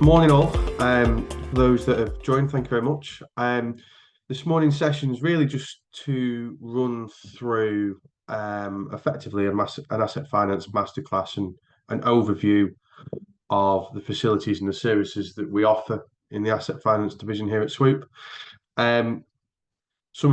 Morning all. For those that have joined, thank you very much. This morning's session is really just to run through effectively an asset finance masterclass and an overview of the facilities and the services that we offer in the asset finance division here at Swoop. Some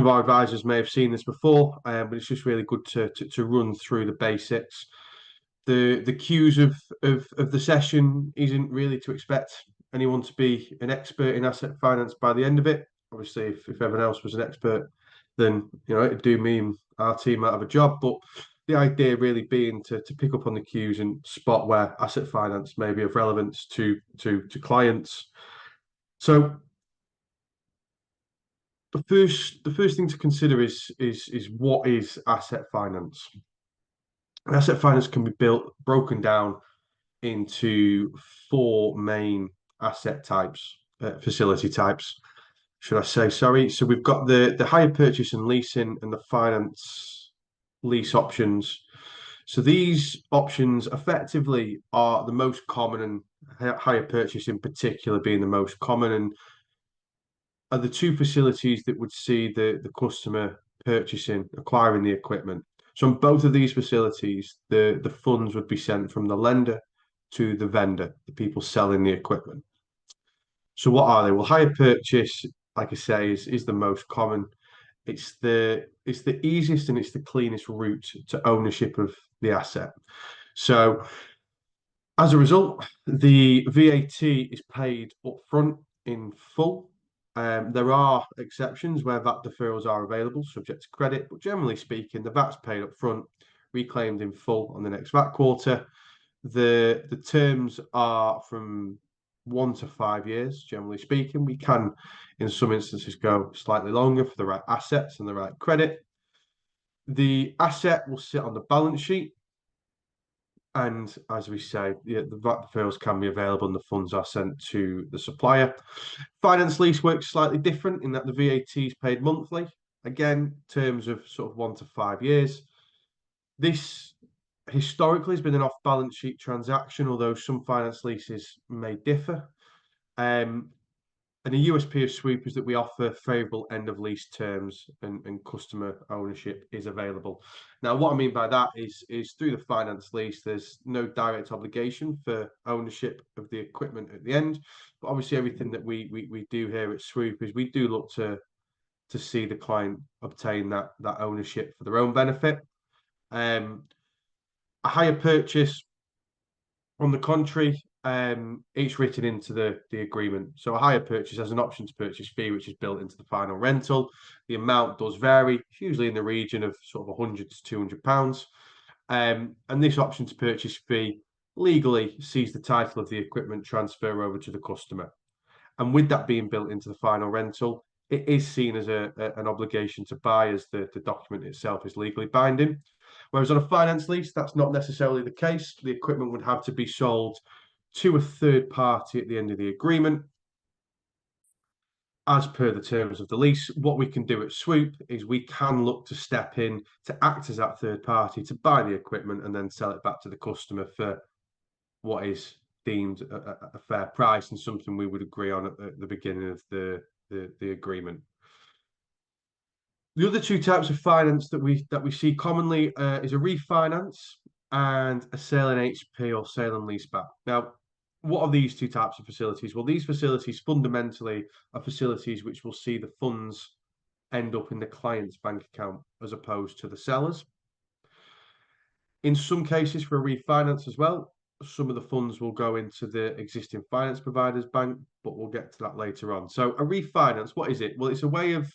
of our advisors may have seen this before, but it's just really good to run through the basics. The cues of the session isn't really to expect anyone to be an expert in asset finance by the end of it. Obviously, if everyone else was an expert, then it'd do me and our team out of a job. But the idea really being to pick up on the cues and spot where asset finance may be of relevance to clients. So the first thing to consider is what is asset finance. Asset finance can be broken down into four main asset types, facility types, should I say, sorry. So we've got the hire purchase and leasing and the finance lease options. So these options effectively are the most common, and hire purchase in particular being the most common, and are the two facilities that would see the customer acquiring the equipment. So on both of these facilities, the funds would be sent from the lender to the vendor, the people selling the equipment. So what are they? Well, hire purchase, like I say, is the most common. It's the easiest and it's the cleanest route to ownership of the asset. So as a result, the VAT is paid upfront in full. There are exceptions where VAT deferrals are available, subject to credit, but generally speaking, the VAT's paid up front, reclaimed in full on the next VAT quarter. The terms are from 1 to 5 years, generally speaking. We can, in some instances, go slightly longer for the right assets and the right credit. The asset will sit on the balance sheet. And as we say, the VAT deferrals can be available and the funds are sent to the supplier. Finance lease works slightly different in that the VAT is paid monthly. Again, terms of sort of 1 to 5 years. This historically has been an off-balance sheet transaction, although some finance leases may differ. And a USP of Swoop is that we offer favourable end of lease terms and customer ownership is available. Now, what I mean by that is through the finance lease, there's no direct obligation for ownership of the equipment at the end. But obviously, everything that we do here at Swoop is we do look to see the client obtain that ownership for their own benefit. A hire purchase, on the contrary, it's written into the agreement. So a hire purchase has an option to purchase fee, which is built into the final rental. The amount does vary, it's usually in the region of sort of £100 to £200. And this option to purchase fee legally sees the title of the equipment transfer over to the customer. And with that being built into the final rental, it is seen as an obligation to buy, as the document itself is legally binding. Whereas on a finance lease, that's not necessarily the case. The equipment would have to be sold to a third party at the end of the agreement. As per the terms of the lease, what we can do at Swoop is we can look to step in to act as that third party to buy the equipment and then sell it back to the customer for what is deemed a fair price and something we would agree on at the beginning of the agreement. The other two types of finance that we see commonly is a refinance and a sale in HP or sale and leaseback. Now, what are these two types of facilities? Well, these facilities fundamentally are facilities which will see the funds end up in the client's bank account as opposed to the seller's. In some cases, for a refinance as well, some of the funds will go into the existing finance provider's bank, but we'll get to that later on. So a refinance, what is it? Well, it's a way of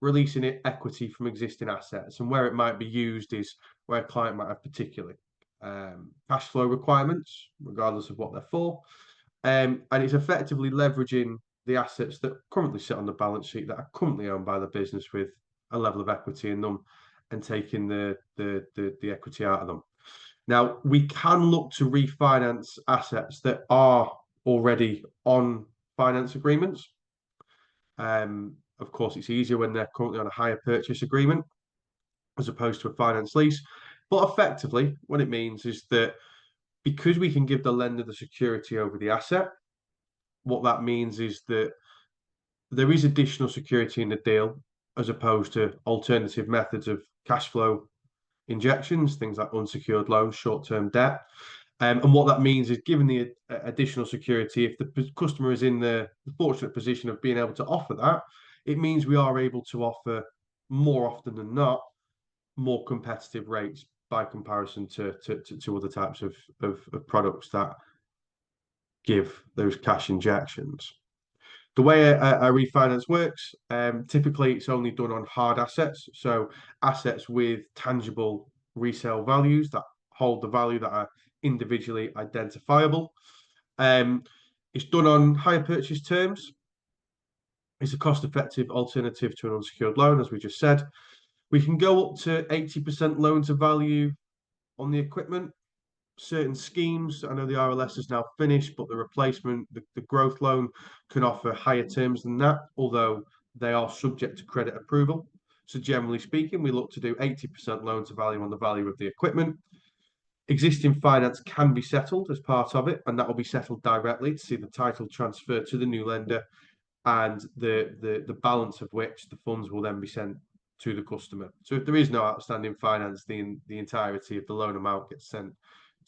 releasing equity from existing assets, and where it might be used is where a client might have particular cash flow requirements, regardless of what they're for. And it's effectively leveraging the assets that currently sit on the balance sheet that are currently owned by the business with a level of equity in them and taking the equity out of them. Now, we can look to refinance assets that are already on finance agreements. Of course, it's easier when they're currently on a hire purchase agreement as opposed to a finance lease. But effectively, what it means is that because we can give the lender the security over the asset, what that means is that there is additional security in the deal as opposed to alternative methods of cash flow injections, things like unsecured loans, short-term debt. And what that means is, given the additional security, if the customer is in the fortunate position of being able to offer that, it means we are able to offer more often than not more competitive rates by comparison to other types of products that give those cash injections. The way a refinance works, typically it's only done on hard assets, so assets with tangible resale values that hold the value, that are individually identifiable. It's done on hire purchase terms. It's a cost-effective alternative to an unsecured loan, as we just said. We can go up to 80% loan to value on the equipment. Certain schemes, I know the RLS is now finished, but the replacement, the growth loan, can offer higher terms than that, although they are subject to credit approval. So generally speaking, we look to do 80% loan to value on the value of the equipment. Existing finance can be settled as part of it, and that will be settled directly to see the title transfer to the new lender, and the balance of which the funds will then be sent to the customer. So if there is no outstanding finance, the entirety of the loan amount gets sent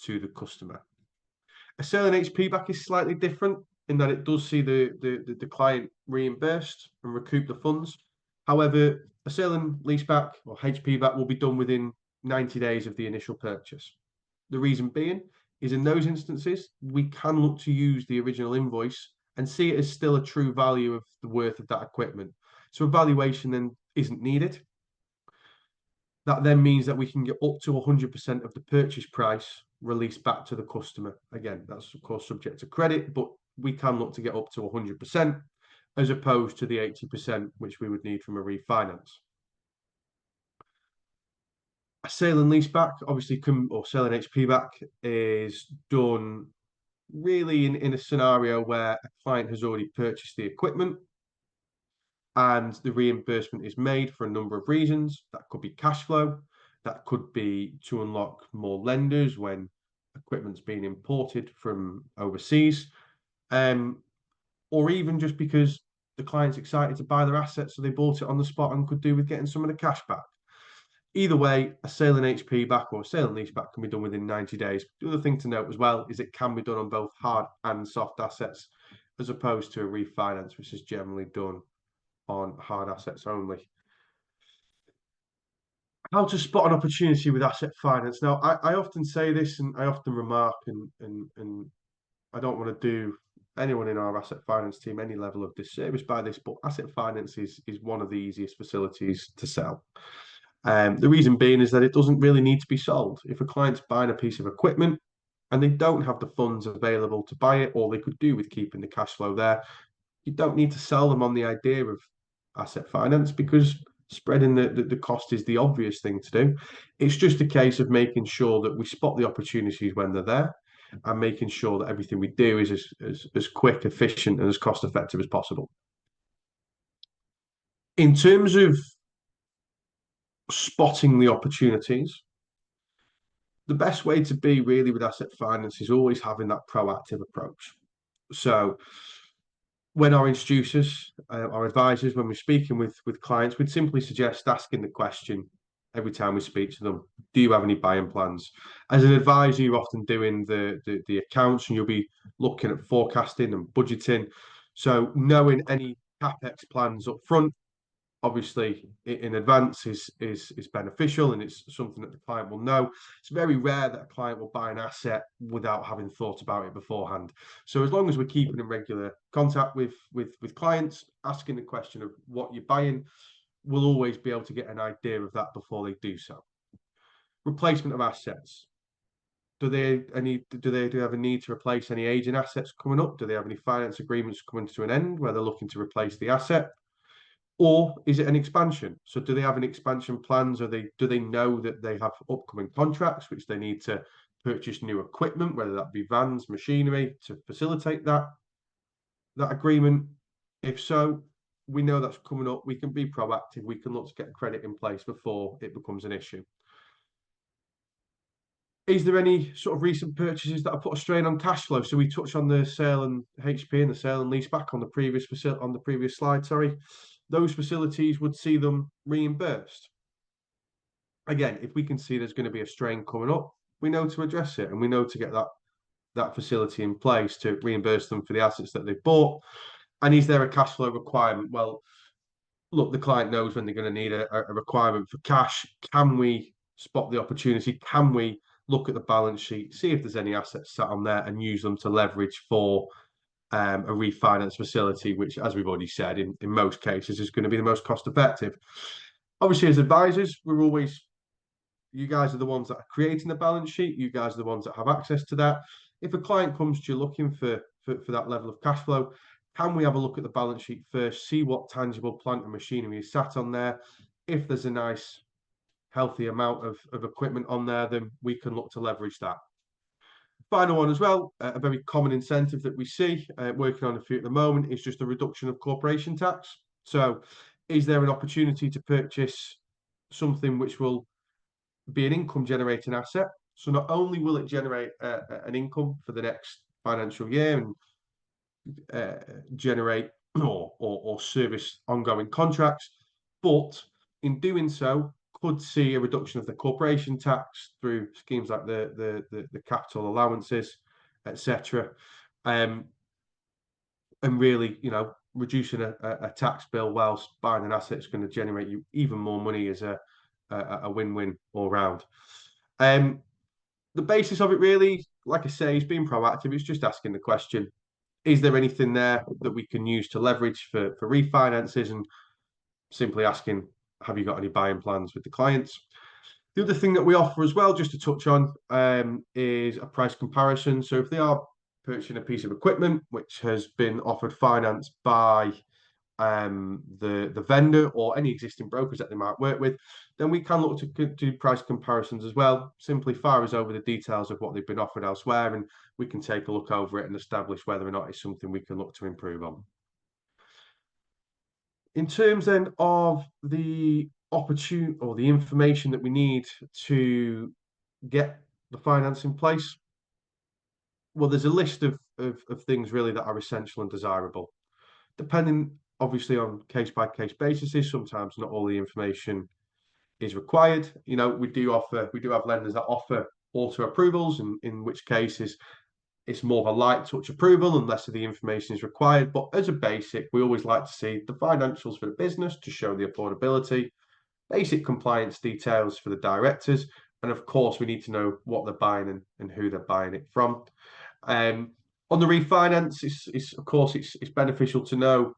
to the customer. A sale in HP back is slightly different in that it does see the client reimbursed and recoup the funds. However, a sale and leaseback or HP back will be done within 90 days of the initial purchase. The reason being is, in those instances, we can look to use the original invoice and see it as still a true value of the worth of that equipment. So evaluation then isn't needed. That then means that we can get up to 100% of the purchase price released back to the customer. Again, that's of course subject to credit, but we can look to get up to 100% as opposed to the 80% which we would need from a refinance. A sale and lease back, obviously, or sale and HP back, is done really in a scenario where a client has already purchased the equipment and the reimbursement is made for a number of reasons. That could be cash flow, that could be to unlock more lenders when equipment's being imported from overseas, or even just because the client's excited to buy their assets, so they bought it on the spot and could do with getting some of the cash back. Either way, a sale and HP back or a sale and lease back can be done within 90 days. The other thing to note as well is it can be done on both hard and soft assets, as opposed to a refinance, which is generally done on hard assets only. How to spot an opportunity with asset finance. Now, I often say this and I often remark, and I don't want to do anyone in our asset finance team any level of disservice by this, but asset finance is one of the easiest facilities to sell. The reason being is that it doesn't really need to be sold. If a client's buying a piece of equipment and they don't have the funds available to buy it, or they could do with keeping the cash flow there, you don't need to sell them on the idea of asset finance, because spreading the cost is the obvious thing to do. It's just a case of making sure that we spot the opportunities when they're there and making sure that everything we do is as quick, efficient, and as cost effective as possible. In terms of spotting the opportunities, the best way to be really with asset finance is always having that proactive approach. So when our introducers, our advisors, when we're speaking with clients, we'd simply suggest asking the question every time we speak to them: do you have any buying plans? As an advisor, you're often doing the accounts, and you'll be looking at forecasting and budgeting. So knowing any capex plans up front, obviously in advance, is beneficial, and it's something that the client will know. It's very rare that a client will buy an asset without having thought about it beforehand. So as long as we're keeping in regular contact with clients, asking the question of what you're buying, we'll always be able to get an idea of that before they do so. Replacement of assets. Do they have a need to replace any aging assets coming up? Do they have any finance agreements coming to an end where they're looking to replace the asset? Or is it an expansion? So do they have any expansion plans? Or do they know that they have upcoming contracts which they need to purchase new equipment, whether that be vans, machinery, to facilitate that agreement? If so, we know that's coming up. We can be proactive. We can look to get credit in place before it becomes an issue. Is there any sort of recent purchases that have put a strain on cash flow? So we touched on the sale and HP and the sale and lease back on the previous slide. Sorry, those facilities would see them reimbursed. Again, if we can see there's going to be a strain coming up, we know to address it and we know to get that facility in place to reimburse them for the assets that they've bought. And is there a cash flow requirement? Well, look, the client knows when they're going to need a requirement for cash. Can we spot the opportunity? Can we look at the balance sheet, see if there's any assets sat on there and use them to leverage for a refinance facility, which, as we've already said, in most cases is going to be the most cost effective. Obviously, as advisors, you guys are the ones that are creating the balance sheet. You guys are the ones that have access to that. If a client comes to you looking for that level of cash flow, can we have a look at the balance sheet first, see what tangible plant and machinery is sat on there? If there's a nice, healthy amount of equipment on there, then we can look to leverage that. Final one as well, a very common incentive that we see, working on a few at the moment, is just a reduction of corporation tax. So is there an opportunity to purchase something which will be an income generating asset? So not only will it generate an income for the next financial year and generate or service ongoing contracts, but in doing so, could see a reduction of the corporation tax through schemes like the capital allowances, etc. And really, reducing a tax bill whilst buying an asset is going to generate you even more money as a win-win all round. The basis of it really, like I say, is being proactive. It's just asking the question, is there anything there that we can use to leverage for refinances, and simply asking, have you got any buying plans with the clients? The other thing that we offer as well, just to touch on, is a price comparison. So if they are purchasing a piece of equipment which has been offered finance by the vendor or any existing brokers that they might work with, then we can look to do price comparisons as well. Simply fire us over the details of what they've been offered elsewhere, and we can take a look over it and establish whether or not it's something we can look to improve on. In terms then of the opportunity or the information that we need to get the finance in place, well, there's a list of things really that are essential and desirable. Depending obviously on case by case basis, sometimes not all the information is required. We do have lenders that offer auto approvals, and in which cases it's more of a light touch approval and less of the information is required. But as a basic, we always like to see the financials for the business to show the affordability, basic compliance details for the directors, and of course we need to know what they're buying and who they're buying it from. On the refinance, it's beneficial to know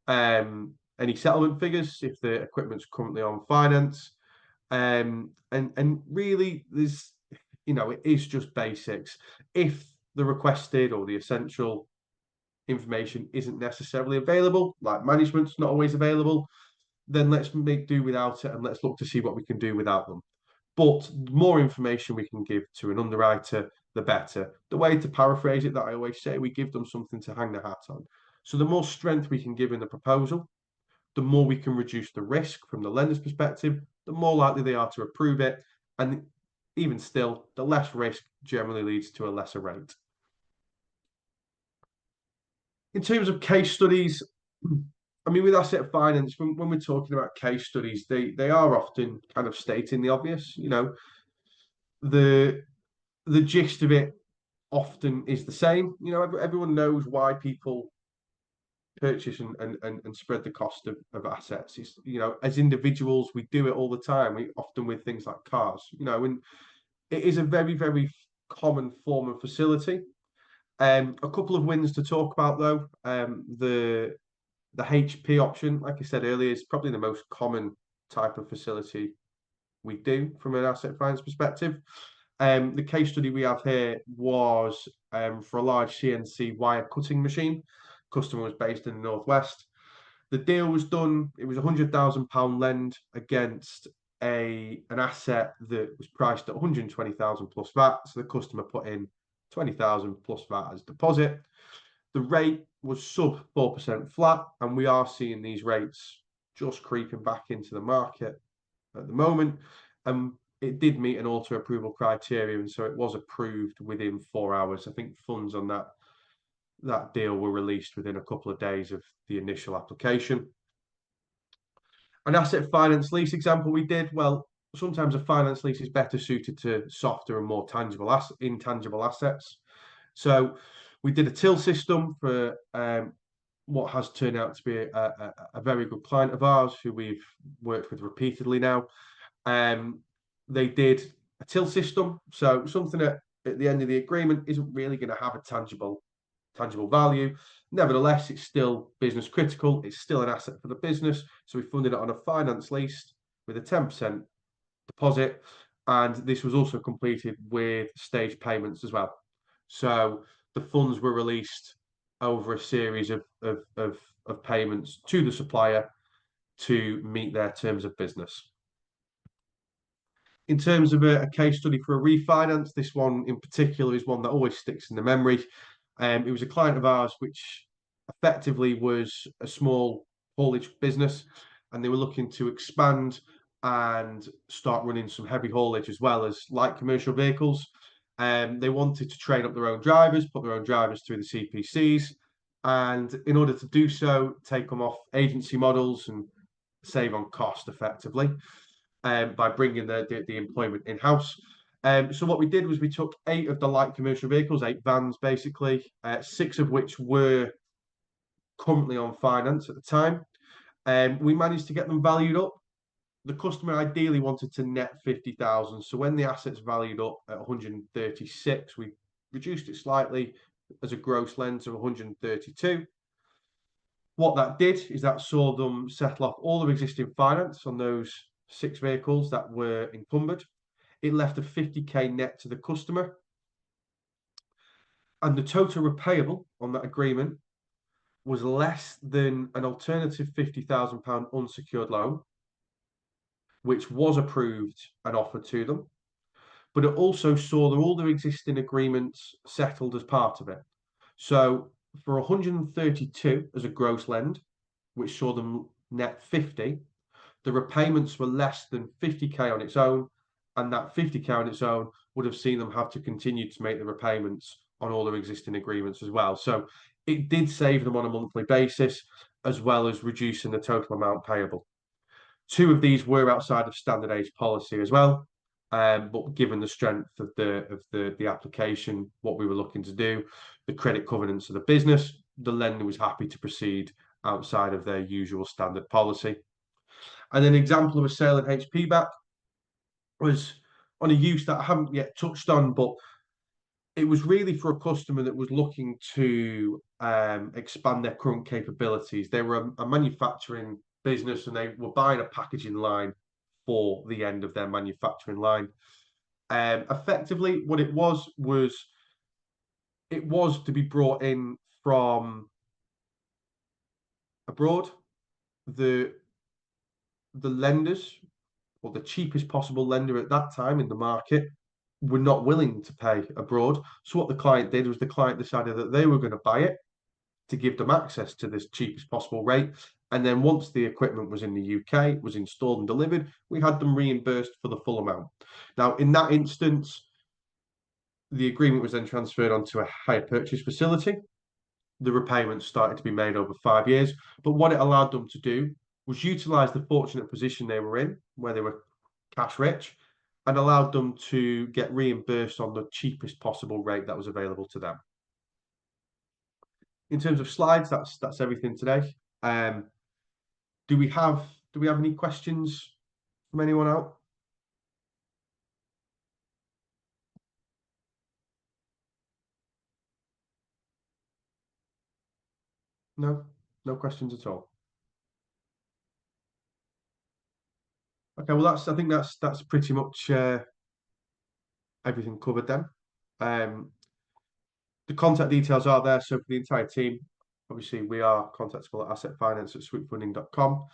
any settlement figures if the equipment's currently on finance, and really it is just basics. If the requested or the essential information isn't necessarily available, like management's not always available, then let's make do without it and let's look to see what we can do without them. But the more information we can give to an underwriter, the better. The way to paraphrase it that I always say, we give them something to hang their hat on. So the more strength we can give in the proposal, the more we can reduce the risk from the lender's perspective, the more likely they are to approve it. And even still, the less risk generally leads to a lesser rate. In terms of case studies, I mean, with asset finance, when we're talking about case studies, they are often kind of stating the obvious. The gist of it often is the same. Everyone knows why people purchase and spread the cost of assets. It's, as individuals, we do it all the time. We often with things like cars, and it is a very, very common form of facility. A couple of wins to talk about though. The HP option, like I said earlier, is probably the most common type of facility we do from an asset finance perspective. The case study we have here was for a large CNC wire cutting machine. Customer was based in the Northwest. The deal was done, it was £100,000 lend against an asset that was priced at 120,000 plus VAT. So the customer put in 20,000 plus VAT as deposit. The rate was sub 4% flat, and we are seeing these rates just creeping back into the market at the moment. And it did meet an auto approval criteria, and so it was approved within 4 hours. I think funds on that deal were released within a couple of days of the initial application. An asset finance lease example we did, well, sometimes a finance lease is better suited to softer and more intangible assets. So we did a till system for what has turned out to be a very good client of ours who we've worked with repeatedly now. They did a till system, so something that at the end of the agreement isn't really going to have a tangible value. Nevertheless, it's still business critical. It's still an asset for the business. So we funded it on a finance lease with a 10% deposit. And this was also completed with stage payments as well. So the funds were released over a series of payments to the supplier to meet their terms of business. In terms of a case study for a refinance, this one in particular is one that always sticks in the memory. It was a client of ours which effectively was a small haulage business, and they were looking to expand and start running some heavy haulage as well as light commercial vehicles. They wanted to train up their own drivers, put their own drivers through the CPCs, and in order to do so, take them off agency models and save on cost effectively by bringing the employment in-house. So what we did was we took 8 of the light commercial vehicles, 8 vans basically, 6 of which were currently on finance at the time. We managed to get them valued up. The customer ideally wanted to net 50,000. So when the assets valued up at 136, we reduced it slightly as a gross lens of 132. What that did is that saw them settle off all their existing finance on those 6 vehicles that were encumbered. It left a 50k net to the customer. And the total repayable on that agreement was less than an alternative £50,000 unsecured loan, which was approved and offered to them. But it also saw that all their existing agreements settled as part of it. So for 132 as a gross lend, which saw them net 50, the repayments were less than 50k on its own, and that 50k on its own would have seen them have to continue to make the repayments on all their existing agreements as well. So it did save them on a monthly basis, as well as reducing the total amount payable. 2 of these were outside of standard age policy as well. But given the strength of the application, what we were looking to do, the credit covenants of the business, the lender was happy to proceed outside of their usual standard policy. And an example of a sale in HP back was on a use that I haven't yet touched on, but it was really for a customer that was looking to expand their current capabilities. They were a manufacturing business and they were buying a packaging line for the end of their manufacturing line. Effectively, what it was to be brought in from abroad. The lenders, or the cheapest possible lender at that time in the market, were not willing to pay abroad. So what the client did was the client decided that they were going to buy it to give them access to this cheapest possible rate. And then once the equipment was in the UK, was installed and delivered, we had them reimbursed for the full amount. Now, in that instance, the agreement was then transferred onto a hire purchase facility. The repayments started to be made over 5 years. But what it allowed them to do was utilize the fortunate position they were in, where they were cash rich, and allowed them to get reimbursed on the cheapest possible rate that was available to them. In terms of slides, that's everything today. Do we have any questions from anyone out? No, no questions at all. Okay, well I think that's pretty much everything covered then. The contact details are there. So for the entire team, obviously we are contactable at assetfinance@swoopfunding.com.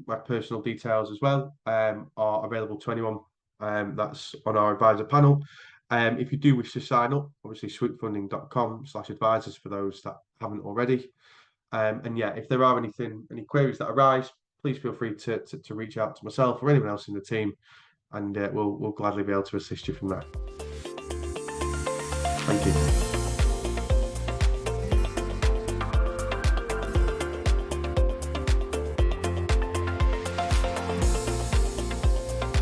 My personal details as well are available to anyone that's on our advisor panel. If you do wish to sign up, obviously swoopfunding.com/advisors for those that haven't already. And yeah, if there are any queries that arise, please feel free to reach out to myself or anyone else in the team, and we'll gladly be able to assist you from there. Thank you.